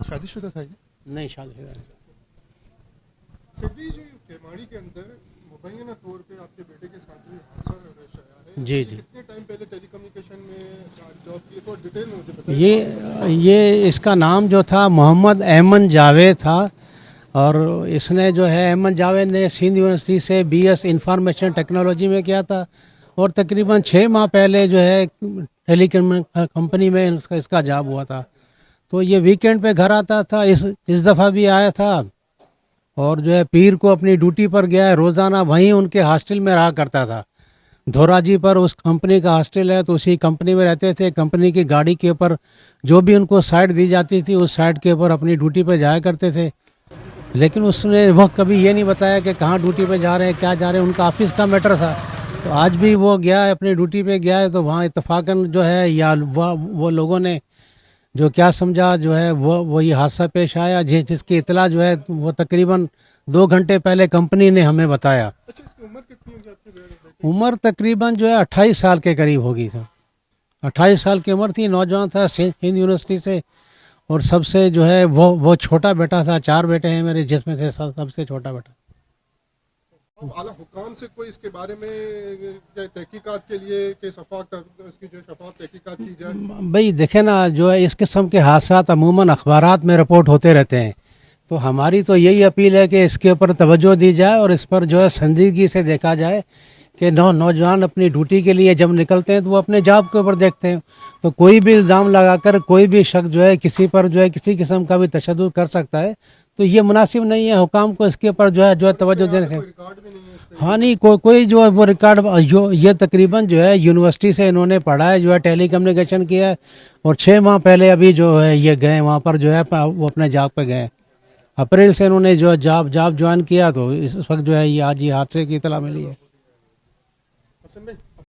شادی شدہ تھا یہ؟ نہیں شادی شدہ نہیں. سدھی جی کیماڑی کے اندر مبینہ طور پہ آپ کے بیٹے کے ساتھ بھی حادثہ پیش آیا ہے. جی جی. کتنے ٹائم پہلے ٹیلی کمیونیکیشن میں جاب کی؟ تھوڑا ڈیٹیل میں مجھے بتائیں. یہ اس کا نام جو تھا محمد ایمن جاوید تھا, اور اس نے جو ہے احمد جاوید نے سندھ یونیورسٹی سے BS انفارمیشن ٹیکنالوجی میں کیا تھا, اور تقریباً 6 ماہ پہلے جو ہے ٹیلی کمپنی میں اس کا جاب ہوا تھا. تو یہ ویکینڈ پہ گھر آتا تھا, اس دفعہ بھی آیا تھا, اور جو ہے پیر کو اپنی ڈیوٹی پر گیا ہے. روزانہ وہیں ان کے ہاسٹل میں رہا کرتا تھا. دھوراجی پر اس کمپنی کا ہاسٹل ہے, تو اسی کمپنی میں رہتے تھے. کمپنی کی گاڑی کے اوپر جو بھی ان کو سائٹ دی جاتی تھی اس سائٹ کے اوپر اپنی ڈیوٹی پہ جایا کرتے تھے. لیکن اس نے وہ کبھی یہ نہیں بتایا کہ کہاں ڈیوٹی پہ جا رہے ہیں, کیا جا رہے ہیں. ان کا آفس کا میٹر تھا. تو آج بھی وہ گیا ہے, اپنی ڈیوٹی پہ گیا ہے, تو وہاں اتفاقاً جو ہے یا وہ لوگوں نے جو کیا سمجھا جو ہے وہ یہ حادثہ پیش آیا, جس کی اطلاع جو ہے وہ تقریباً 2 گھنٹے پہلے کمپنی نے ہمیں بتایا. اچھا, اس کی عمر کتنی ہوگی آپ کے بیٹے کی؟ عمر تقریباً جو ہے 28 سال کے قریب ہوگی تھا. 28 سال کی عمر تھی. نوجوان تھا, ہند یونیورسٹی سے, اور سب سے جو ہے وہ چھوٹا بیٹا تھا. 4 بیٹے ہیں میرے, جس میں سے سب سے چھوٹا بیٹا. اعلیٰ حکام سے کوئی اس کے بارے میں تحقیقات کے لیے کہ اس کی جو شفاف تحقیقات کی جائے؟ بھئی دیکھیں نا, جو ہے اس قسم کے حادثات عموماً اخبارات میں رپورٹ ہوتے رہتے ہیں. تو ہماری تو یہی اپیل ہے کہ اس کے اوپر توجہ دی جائے, اور اس پر جو ہے سنجیدگی سے دیکھا جائے کہ نوجوان اپنی ڈیوٹی کے لیے جب نکلتے ہیں تو وہ اپنے جاب کے اوپر دیکھتے ہیں. تو کوئی بھی الزام لگا کر کوئی بھی شخص جو ہے کسی پر جو ہے کسی قسم کا بھی تشدد کر سکتا ہے, تو یہ مناسب نہیں ہے. حکام کو اس کے اوپر جو ہے توجہ دینے سے. ہاں نہیں, کوئی جو ہے وہ ریکارڈ, یہ تقریباً جو ہے یونیورسٹی سے انہوں نے پڑھا ہے, جو ہے ٹیلی کمیونیکیشن کیا ہے, اور 6 ماہ پہلے ابھی جو ہے یہ گئے وہاں پر جو ہے وہ اپنے جاب پہ گئے. اپریل سے انہوں نے جو جاب جوائن کیا, تو اس وقت جو ہے یہ آج ہی حادثے کی اطلاع ملی ہے. حسن بھائی